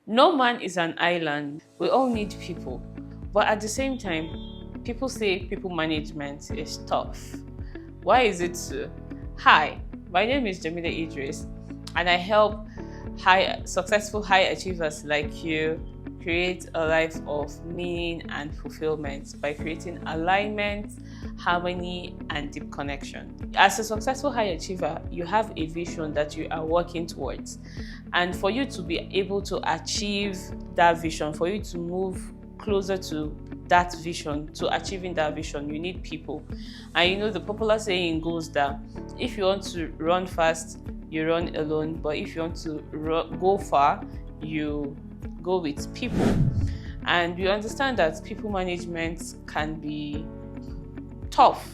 No man is an island. We all need people. But at the same time, people say people management is tough. Why is it so? Hi, my name is Jamila Idris, and I help successful high achievers like you create a life of meaning and fulfillment by creating alignment, harmony, and deep connection. As a successful high achiever, you have a vision that you are working towards. And for you to be able to achieve that vision, for you to move closer to that vision, to achieving that vision, you need people. And the popular saying goes that if you want to run fast, you run alone, but if you want to go far, you go with people. And we understand that people management can be tough.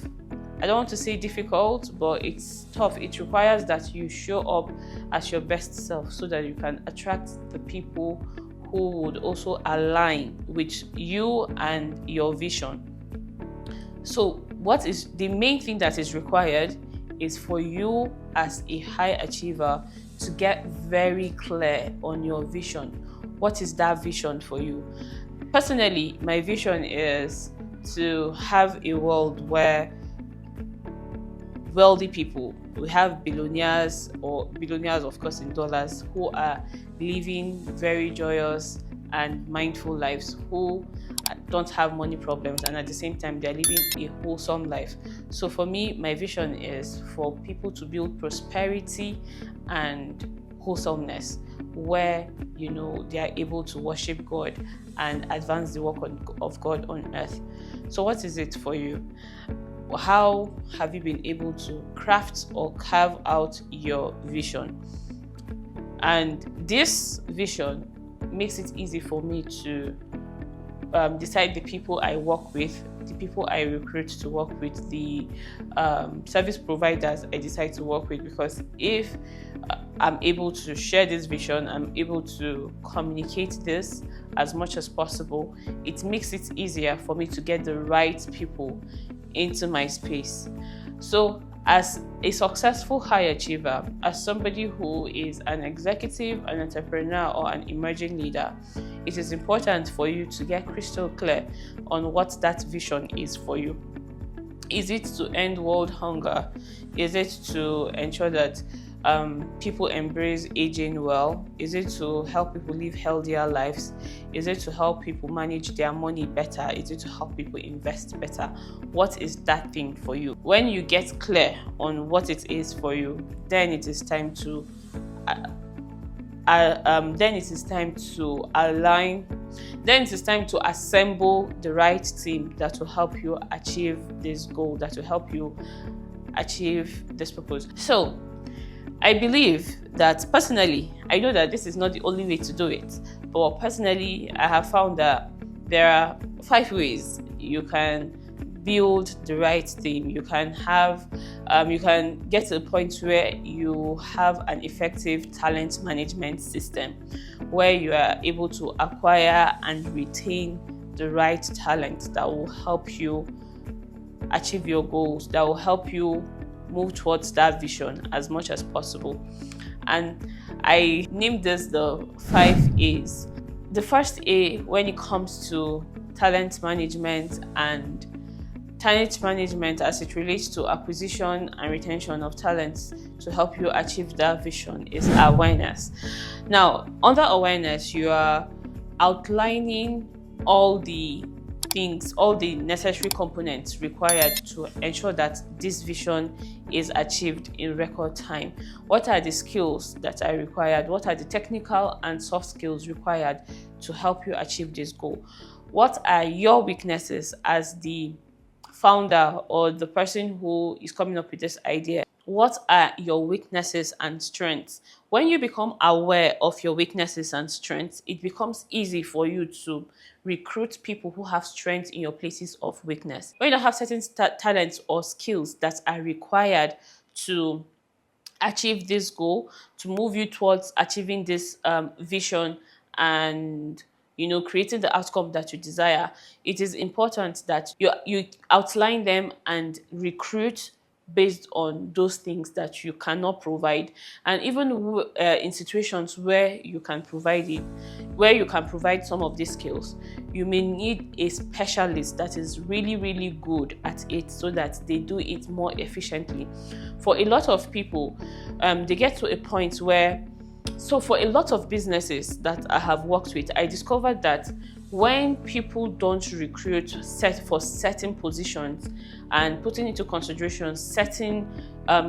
I don't want to say difficult, but it's tough. It requires that you show up as your best self so that you can attract the people who would also align with you and your vision. So what is the main thing that is required is for you as a high achiever to get very clear on your vision. What is that vision for you? Personally, my vision is to have a world where wealthy people, we have billionaires, or billionaires of course in dollars, who are living very joyous and mindful lives, who don't have money problems, and at the same time they're living a wholesome life. So for me, my vision is for people to build prosperity and wholesomeness, where they are able to worship God and advance the work of God on earth. So what is it for you? How have you been able to craft or carve out your vision? And this vision makes it easy for me to decide the people I work with, the people I recruit to work with, the service providers I decide to work with, because if I'm able to share this vision, I'm able to communicate this as much as possible, it makes it easier for me to get the right people into my space. So as a successful high achiever, as somebody who is an executive, an entrepreneur, or an emerging leader, it is important for you to get crystal clear on what that vision is for you. Is it to end world hunger? Is it to ensure that people embrace aging well? Is it to help people live healthier lives? Is it to help people manage their money better? Is it to help people invest better? What is that thing for you? When you get clear on what it is for you, then it is time to align. Then it is time to assemble the right team that will help you achieve this goal, that will help you achieve this purpose. So I believe that personally, I know that this is not the only way to do it, but personally, I have found that there are 5 ways you can build the right team. You can get to a point where you have an effective talent management system, where you are able to acquire and retain the right talent that will help you achieve your goals, that will help you move towards that vision as much as possible. And I named this the 5 A's. The first A, when it comes to talent management as it relates to acquisition and retention of talents to help you achieve that vision, is awareness. Now, under awareness, you are outlining all the necessary components required to ensure that this vision is achieved in record time. What are the skills that are required? What are the technical and soft skills required to help you achieve this goal? What are your weaknesses as the founder or the person who is coming up with this idea? What are your weaknesses and strengths? When you become aware of your weaknesses and strengths, it becomes easy for you to recruit people who have strengths in your places of weakness. When you don't have certain talents or skills that are required to achieve this goal, to move you towards achieving this vision and creating the outcome that you desire, it is important that you outline them and recruit based on those things that you cannot provide. And even in situations where you can provide it, where you can provide some of these skills, you may need a specialist that is really, really good at it so that they do it more efficiently. For a lot of people, they get to a point where, so for a lot of businesses that I have worked with, I discovered that when people don't recruit set for certain positions and putting into consideration certain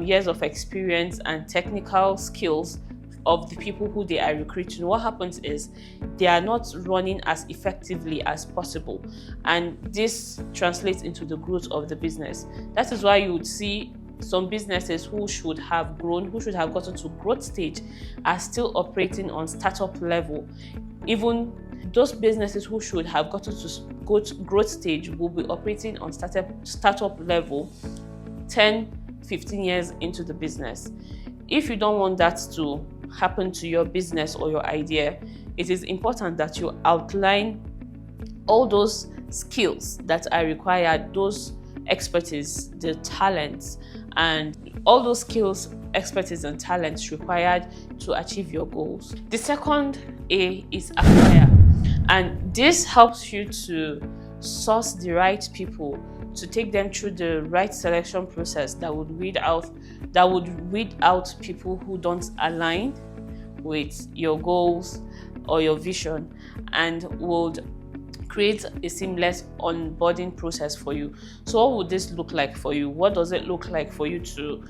years of experience and technical skills of the people who they are recruiting, what happens is they are not running as effectively as possible, and this translates into the growth of the business. That is why you would see some businesses who should have grown, who should have gotten to growth stage, are still operating on startup level. Even those businesses who should have gotten to growth stage will be operating on startup level 10, 15 years into the business. If you don't want that to happen to your business or your idea, it is important that you outline all those skills that are required, those expertise, the talents, and all those skills, expertise, and talents required to achieve your goals. The second A is acquire, and this helps you to source the right people, to take them through the right selection process that would weed out people who don't align with your goals or your vision, and would create a seamless onboarding process for you. So what would this look like for you? What does it look like for you to,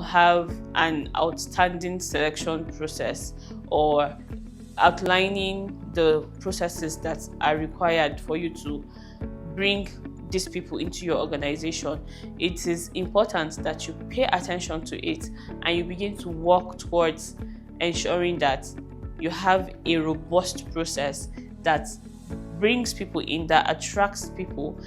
have an outstanding selection process, or outlining the processes that are required for you to bring these people into your organization? It is important that you pay attention to it and you begin to work towards ensuring that you have a robust process that brings people in, that attracts people,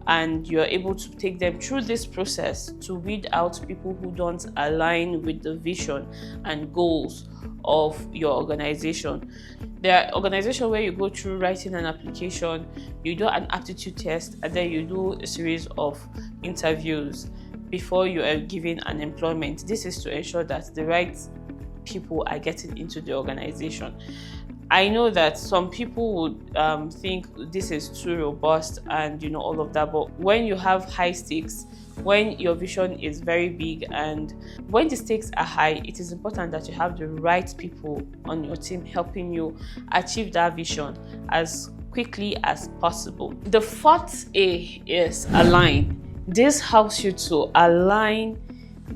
and you're able to take them through this process to weed out people who don't align with the vision and goals of your organization. There are organizations where you go through writing an application, you do an aptitude test, and then you do a series of interviews before you are given an employment. This is to ensure that the right people are getting into the organization. I know that some people would think this is too robust and all of that, but when you have high stakes, when your vision is very big, and when the stakes are high, it is important that you have the right people on your team helping you achieve that vision as quickly as possible. The fourth A is align. This helps you to align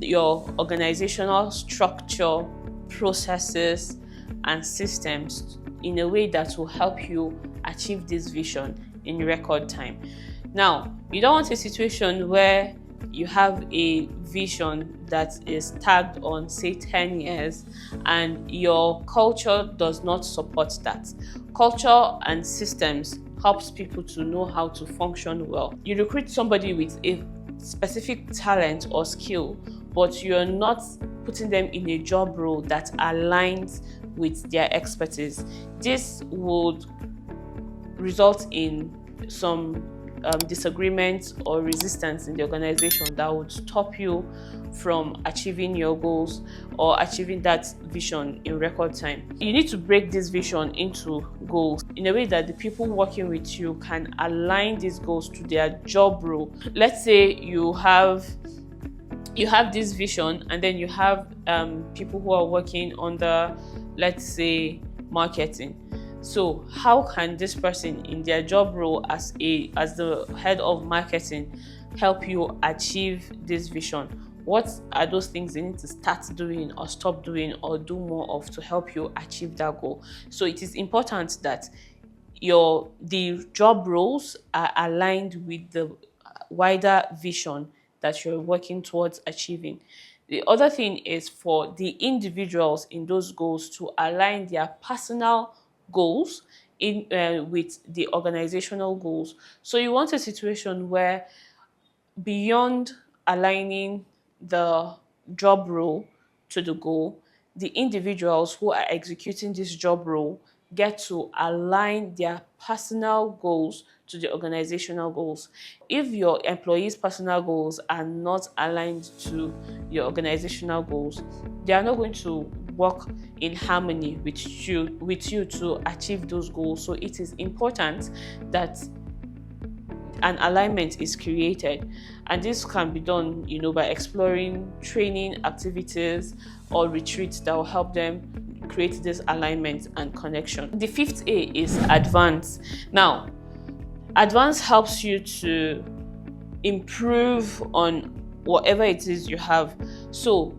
your organizational structure, processes, and systems in a way that will help you achieve this vision in record time. Now, you don't want a situation where you have a vision that is tagged on, say, 10 years, and your culture does not support that. Culture and systems helps people to know how to function well. You recruit somebody with a specific talent or skill, but you're not putting them in a job role that aligns with their expertise. This would result in some disagreements or resistance in the organization that would stop you from achieving your goals or achieving that vision in record time. You need to break this vision into goals in a way that the people working with you can align these goals to their job role. Let's say you have this vision, and then you have people who are working on the, let's say, marketing. So how can this person in their job role as the head of marketing help you achieve this vision? What are those things they need to start doing or stop doing or do more of to help you achieve that goal? So it is important that the job roles are aligned with the wider vision that you're working towards achieving. The other thing is for the individuals in those goals to align their personal goals with the organizational goals. So you want a situation where, beyond aligning the job role to the goal, the individuals who are executing this job role get to align their personal goals to the organizational goals. If your employees' personal goals are not aligned to your organizational goals, they are not going to work in harmony with you to achieve those goals. So it is important that an alignment is created, and this can be done by exploring training activities or retreats that will help them create this alignment and connection. The fifth A is advance. Now, advance helps you to improve on whatever it is you have. So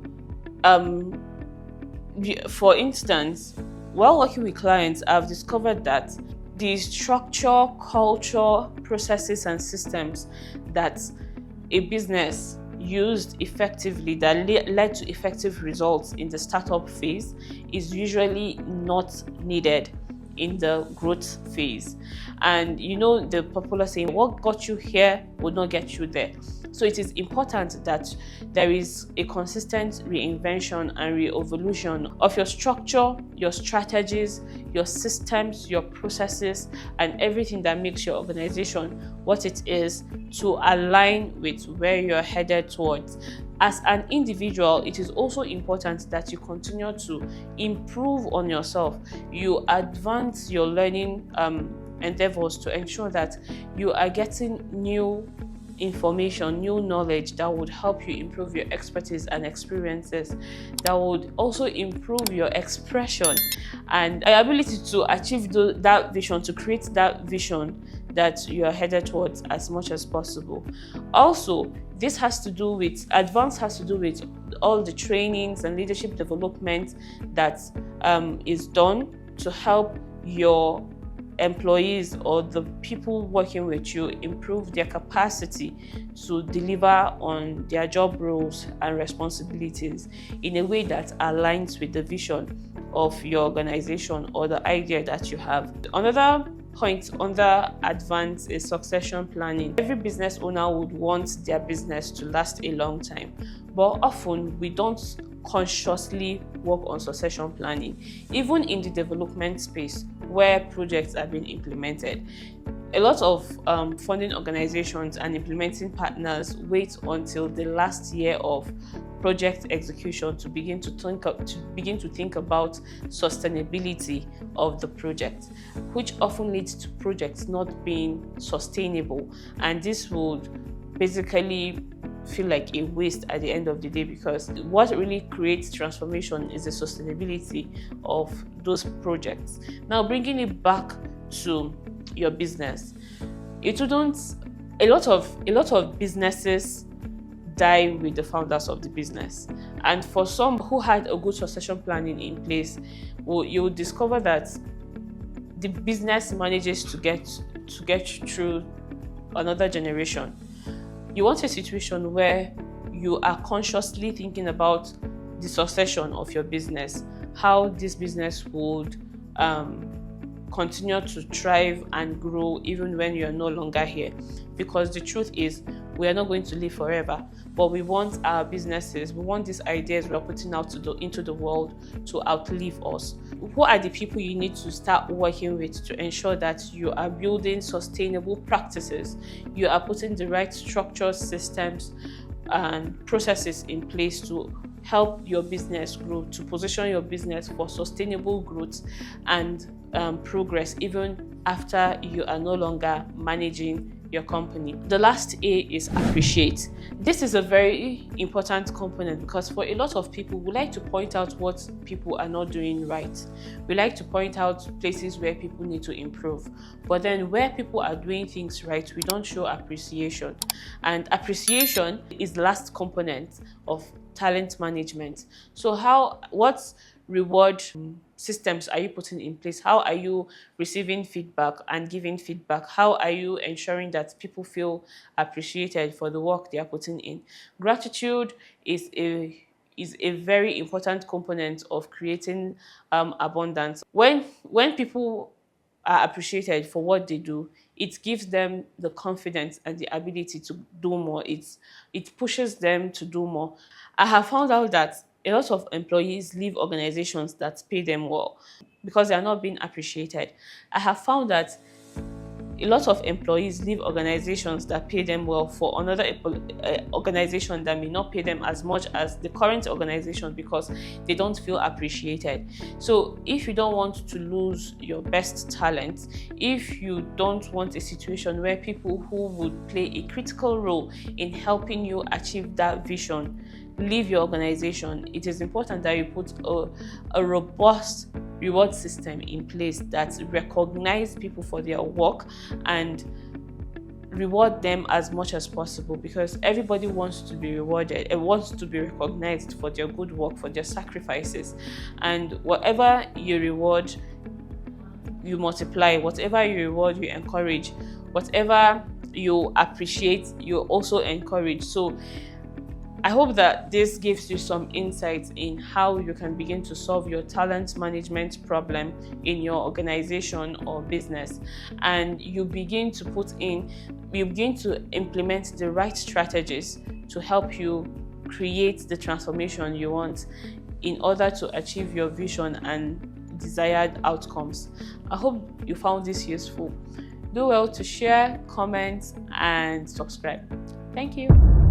for instance, while working with clients, I've discovered that the structure, culture, processes, and systems that a business used effectively that led to effective results in the startup phase is usually not needed in the growth phase. And the popular saying, what got you here would not get you there. So it is important that there is a consistent reinvention and re-evolution of your structure, your strategies, your systems, your processes, and everything that makes your organization what it is to align with where you're headed towards. As an individual, it is also important that you continue to improve on yourself. You advance your learning endeavors to ensure that you are getting new information, new knowledge that would help you improve your expertise and experiences, that would also improve your expression and your ability to achieve that vision, to create that vision that you are headed towards as much as possible. Also, this has to do with all the trainings and leadership development that is done to help your employees or the people working with you improve their capacity to deliver on their job roles and responsibilities in a way that aligns with the vision of your organization or the idea that you have. Another point under advance is succession planning. Every business owner would want their business to last a long time, but often we don't consciously work on succession planning. Even in the development space where projects are being implemented, a lot of funding organizations and implementing partners wait until the last year of project execution to begin to think about sustainability of the project, which often leads to projects not being sustainable, and this would basically feel like a waste at the end of the day, because what really creates transformation is the sustainability of those projects. Now, bringing it back to your business, a lot of businesses die with the founders of the business, and for some who had a good succession planning in place, you will discover that the business manages to get through another generation. You want a situation where you are consciously thinking about the succession of your business, how this business would continue to thrive and grow even when you're no longer here. Because the truth is, we are not going to live forever, but we want our businesses, we want these ideas we're putting out into the world to outlive us. Who are the people you need to start working with to ensure that you are building sustainable practices, you are putting the right structures, systems, and processes in place to help your business grow, to position your business for sustainable growth and progress even after you are no longer managing your company. The last A is appreciate. This is a very important component because for a lot of people, we like to point out what people are not doing right. We like to point out places where people need to improve. But then where people are doing things right, we don't show appreciation. And appreciation is the last component of talent management. So what reward systems are you putting in place? How are you receiving feedback and giving feedback? How are you ensuring that people feel appreciated for the work they are putting in? Gratitude is a very important component of creating abundance. When people are appreciated for what they do, it gives them the confidence and the ability to do more. It pushes them to do more. I have found out that a lot of employees leave organizations that pay them well because they are not being appreciated. I have found that a lot of employees leave organizations that pay them well for another organization that may not pay them as much as the current organization because they don't feel appreciated. So if you don't want to lose your best talent, if you don't want a situation where people who would play a critical role in helping you achieve that vision leave your organization, it is important that you put a robust reward system in place that recognize people for their work and reward them as much as possible, because everybody wants to be rewarded and wants to be recognized for their good work, for their sacrifices. And whatever you reward, you multiply. Whatever you reward, you encourage. Whatever you appreciate, you also encourage. So I hope that this gives you some insights in how you can begin to solve your talent management problem in your organization or business, and you begin to implement the right strategies to help you create the transformation you want in order to achieve your vision and desired outcomes. I hope you found this useful. Do well to share, comment, and subscribe. Thank you.